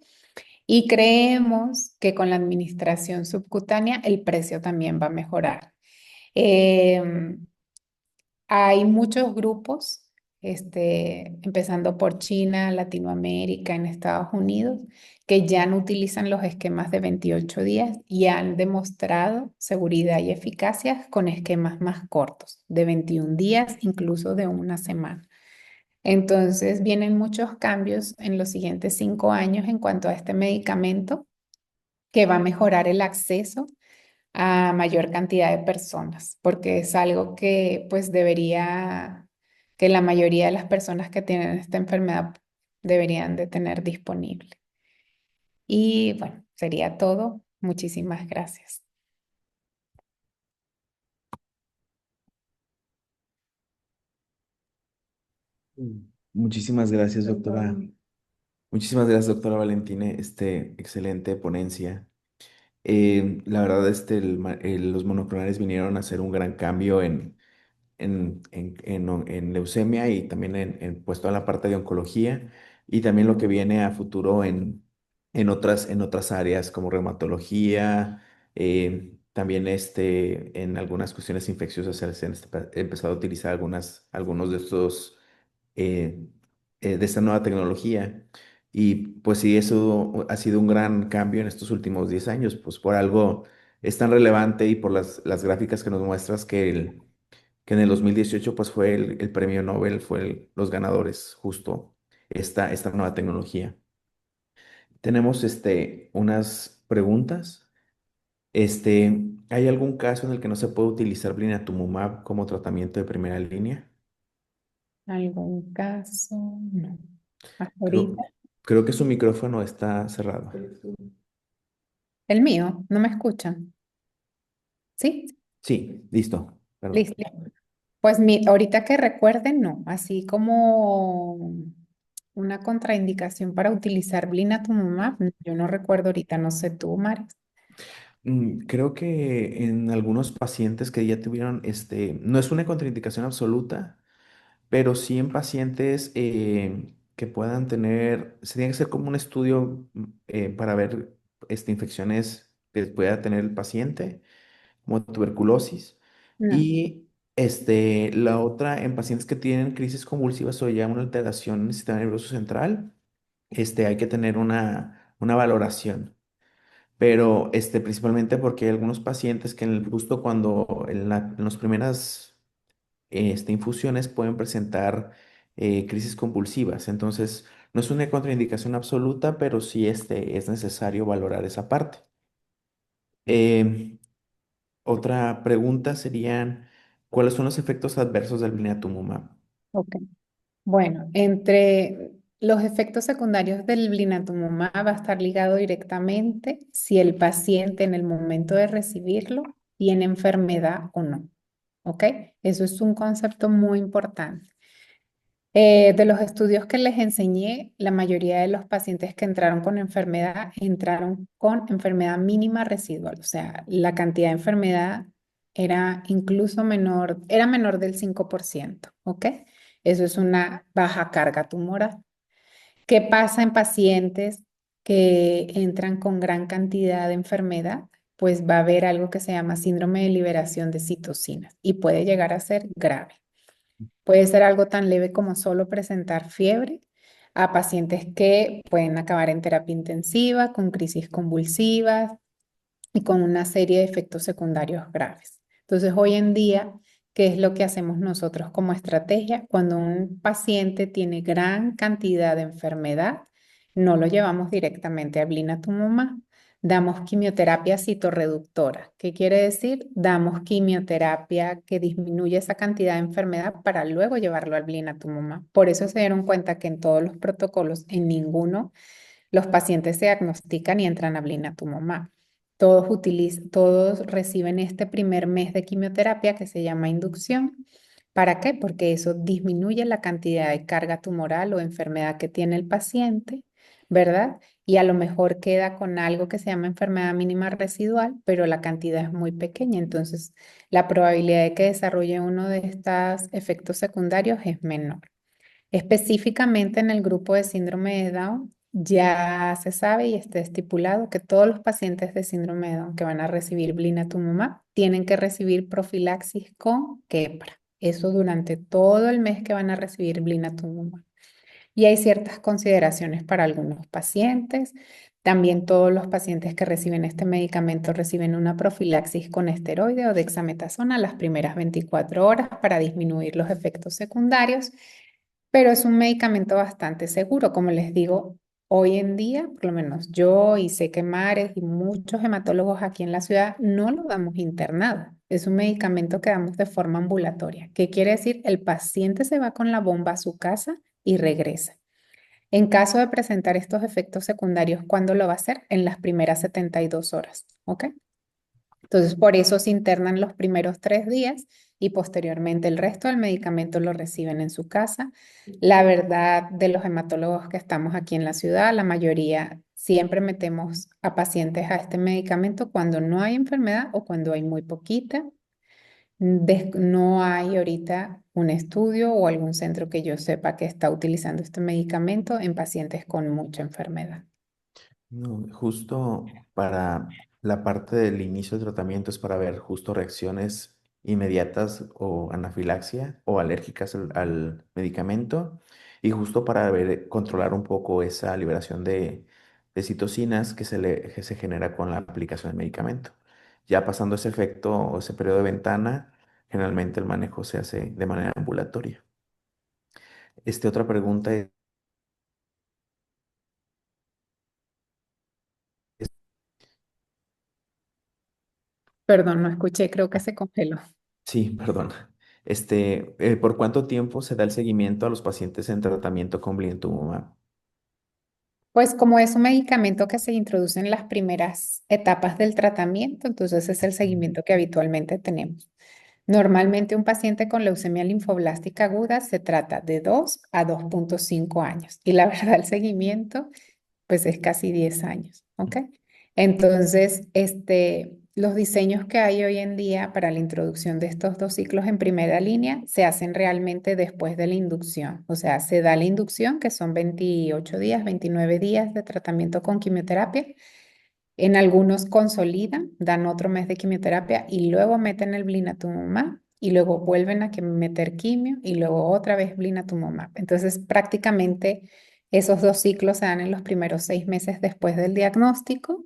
[SPEAKER 2] Y creemos que con la administración subcutánea el precio también va a mejorar. Em, Hay muchos grupos, empezando por China, Latinoamérica, en Estados Unidos, que ya no utilizan los esquemas de 28 días y han demostrado seguridad y eficacia con esquemas más cortos, de 21 días, incluso de una semana. Entonces, vienen muchos cambios en los siguientes 5 años en cuanto a este medicamento que va a mejorar el acceso a mayor cantidad de personas, porque es algo que pues que la mayoría de las personas que tienen esta enfermedad deberían de tener disponible. Y bueno, sería todo. Muchísimas gracias.
[SPEAKER 3] Mm. Muchísimas gracias, doctora. Muchísimas gracias, doctora Valentine. Excelente ponencia. La verdad, los monoclonales vinieron a hacer un gran cambio en leucemia y también pues, toda la parte de oncología y también lo que viene a futuro en otras áreas como reumatología, también en algunas cuestiones infecciosas se han empezado a utilizar algunos de eh, de esta nueva tecnología. Y pues sí, eso ha sido un gran cambio en estos últimos 10 años, pues por algo es tan relevante y por las gráficas que nos muestras que en el 2018 pues fue el premio Nobel, los ganadores, justo esta nueva tecnología. Tenemos unas preguntas. ¿Hay algún caso en el que no se puede utilizar blinatumomab como tratamiento de primera línea?
[SPEAKER 2] ¿Algún caso? No. Hasta
[SPEAKER 3] Creo,
[SPEAKER 2] ahorita.
[SPEAKER 3] creo que su micrófono está cerrado.
[SPEAKER 2] El mío, ¿no me escuchan? ¿Sí?
[SPEAKER 3] Sí, listo, perdón.
[SPEAKER 2] Listo. Pues ahorita que recuerden, no, así como una contraindicación para utilizar blinatumomab, yo no recuerdo ahorita, no sé tú, Maris.
[SPEAKER 3] Creo que en algunos pacientes que ya tuvieron, no es una contraindicación absoluta, pero sí en pacientes que puedan tener, se tiene que hacer como un estudio para ver infecciones que pueda tener el paciente, como tuberculosis.
[SPEAKER 2] No.
[SPEAKER 3] Y la otra, en pacientes que tienen crisis convulsivas o ya una alteración en el sistema nervioso central, hay que tener una valoración. Pero principalmente porque hay algunos pacientes que justo cuando en las primeras infusiones pueden presentar crisis convulsivas. Entonces, no es una contraindicación absoluta, pero sí es necesario valorar esa parte. Em, Otra pregunta serían, ¿cuáles son los efectos adversos del blinatumomab?
[SPEAKER 2] Ok. Bueno, entre los efectos secundarios del blinatumomab va a estar ligado directamente si el paciente en el momento de recibirlo tiene enfermedad o no. ¿Ok? Eso es un concepto muy importante. De los estudios que les enseñé, la mayoría de los pacientes que entraron con enfermedad entraron con enfermedad mínima residual, o sea, la cantidad de enfermedad era incluso menor, era menor del 5%, ¿ok? Eso es una baja carga tumoral. ¿Qué pasa en pacientes que entran con gran cantidad de enfermedad? Pues va a haber algo que se llama síndrome de liberación de citocinas y puede llegar a ser grave. Puede ser algo tan leve como solo presentar fiebre a pacientes que pueden acabar en terapia intensiva, con crisis convulsivas y con una serie de efectos secundarios graves. Entonces, hoy en día, ¿qué es lo que hacemos nosotros como estrategia? Cuando un paciente tiene gran cantidad de enfermedad, no lo llevamos directamente a blinatumomab. Damos quimioterapia citorreductora. ¿Qué quiere decir? Damos quimioterapia que disminuye esa cantidad de enfermedad para luego llevarlo al blinatumomab. Por eso se dieron cuenta que en todos los protocolos, en ninguno, los pacientes se diagnostican y entran a blinatumomab. Todos reciben este primer mes de quimioterapia que se llama inducción. ¿Para qué? Porque eso disminuye la cantidad de carga tumoral o enfermedad que tiene el paciente, ¿verdad? Y a lo mejor queda con algo que se llama enfermedad mínima residual, pero la cantidad es muy pequeña. Entonces, la probabilidad de que desarrolle uno de estos efectos secundarios es menor. Específicamente en el grupo de síndrome de Down, ya se sabe y está estipulado que todos los pacientes de síndrome de Down que van a recibir blinatumomab tienen que recibir profilaxis con quepra. Eso durante todo el mes que van a recibir blinatumomab. Y hay ciertas consideraciones para algunos pacientes. También todos los pacientes que reciben este medicamento reciben una profilaxis con esteroide o dexametasona las primeras 24 horas para disminuir los efectos secundarios, pero es un medicamento bastante seguro. Como les digo, hoy en día, por lo menos yo y sé que Mares y muchos hematólogos aquí en la ciudad no lo damos internado. Es un medicamento que damos de forma ambulatoria. ¿Qué quiere decir? El paciente se va con la bomba a su casa y regresa. En caso de presentar estos efectos secundarios, ¿cuándo lo va a hacer? En las primeras 72 horas, ¿ok? Entonces, por eso se internan los primeros 3 días y posteriormente el resto del medicamento lo reciben en su casa. La verdad, de los hematólogos que estamos aquí en la ciudad, la mayoría siempre metemos a pacientes a este medicamento cuando no hay enfermedad o cuando hay muy poquita. No hay ahorita un estudio o algún centro que yo sepa que está utilizando este medicamento en pacientes con mucha enfermedad.
[SPEAKER 3] No, justo para la parte del inicio del tratamiento es para ver justo reacciones inmediatas o anafilaxia o alérgicas al medicamento y justo para ver, controlar un poco esa liberación de citocinas que se genera con la aplicación del medicamento. Ya pasando ese efecto o ese periodo de ventana, generalmente el manejo se hace de manera ambulatoria. Otra pregunta es,
[SPEAKER 2] Perdón, no escuché, creo que se congeló.
[SPEAKER 3] sí, perdón. ¿Por cuánto tiempo se da el seguimiento a los pacientes en tratamiento con blinatumomab?
[SPEAKER 2] Pues como es un medicamento que se introduce en las primeras etapas del tratamiento, entonces es el seguimiento que habitualmente tenemos. Normalmente un paciente con leucemia linfoblástica aguda se trata de 2 a 2,5 años y la verdad el seguimiento pues es casi 10 años, ¿ok? Entonces, los diseños que hay hoy en día para la introducción de estos dos ciclos en primera línea se hacen realmente después de la inducción. O sea, se da la inducción, que son 28 días, 29 días de tratamiento con quimioterapia. En algunos consolidan, dan otro mes de quimioterapia y luego meten el blinatumomab y luego vuelven a meter quimio y luego otra vez blinatumomab. Entonces, prácticamente esos dos ciclos se dan en los primeros 6 meses después del diagnóstico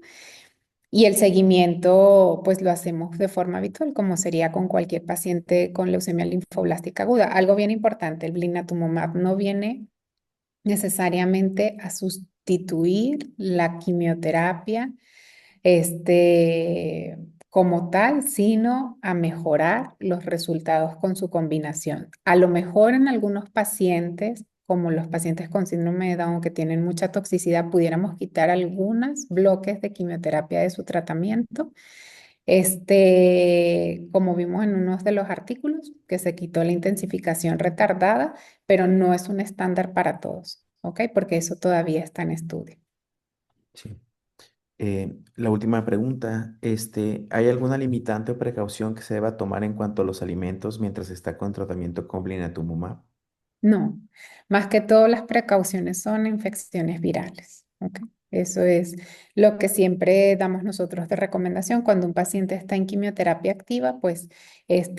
[SPEAKER 2] y el seguimiento, pues lo hacemos de forma habitual, como sería con cualquier paciente con leucemia linfoblástica aguda. Algo bien importante, el blinatumomab no viene necesariamente a sustituir la quimioterapia este, como tal, sino a mejorar los resultados con su combinación. A lo mejor en algunos pacientes, como los pacientes con síndrome de Down que tienen mucha toxicidad, pudiéramos quitar algunos bloques de quimioterapia de su tratamiento. Como vimos en uno de los artículos, que se quitó la intensificación retardada, pero no es un estándar para todos, ¿ok? Porque eso todavía está en estudio.
[SPEAKER 3] Sí. La última pregunta, ¿hay alguna limitante o precaución que se deba tomar en cuanto a los alimentos mientras está con tratamiento con blinatumomab?
[SPEAKER 2] No, más que todo las precauciones son infecciones virales. ¿Ok? Eso es lo que siempre damos nosotros de recomendación cuando un paciente está en quimioterapia activa, pues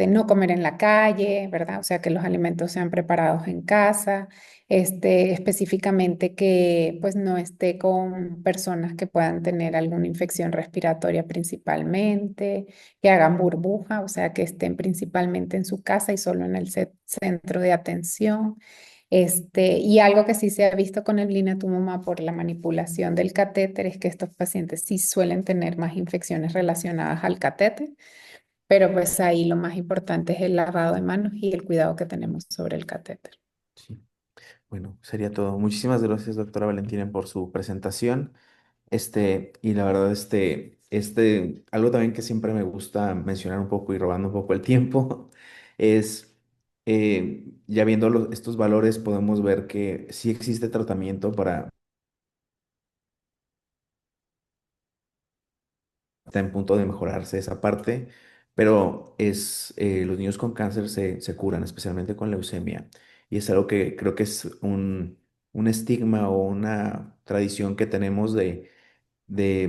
[SPEAKER 2] no comer en la calle, ¿verdad? O sea, que los alimentos sean preparados en casa, específicamente que pues no esté con personas que puedan tener alguna infección respiratoria principalmente, que hagan burbuja, o sea, que estén principalmente en su casa y solo en el centro de atención. Y algo que sí se ha visto con el blinatumomab por la manipulación del catéter es que estos pacientes sí suelen tener más infecciones relacionadas al catéter, pero pues ahí lo más importante es el lavado de manos y el cuidado que tenemos sobre el catéter.
[SPEAKER 3] Sí. Bueno, sería todo. Muchísimas gracias, doctora Valentina, por su presentación. Y la verdad, algo también que siempre me gusta mencionar un poco y robando un poco el tiempo, es, ya viendo estos valores, podemos ver que sí existe tratamiento para, está en punto de mejorarse esa parte, pero los niños con cáncer se curan, especialmente con leucemia. Y es algo que creo que es un estigma o una tradición que tenemos de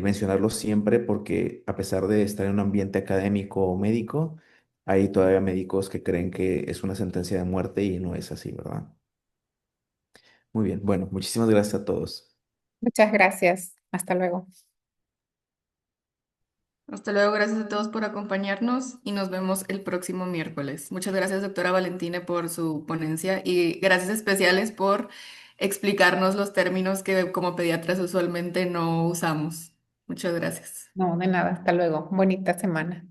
[SPEAKER 3] mencionarlo siempre porque a pesar de estar en un ambiente académico o médico, hay todavía médicos que creen que es una sentencia de muerte y no es así, ¿verdad? Muy bien, bueno, muchísimas gracias a todos.
[SPEAKER 2] Muchas gracias. Hasta luego.
[SPEAKER 1] Hasta luego, gracias a todos por acompañarnos y nos vemos el próximo miércoles. Muchas gracias, doctora Valentina, por su ponencia y gracias especiales por explicarnos los términos que como pediatras usualmente no usamos. Muchas gracias.
[SPEAKER 2] No, de nada. Hasta luego. Bonita semana.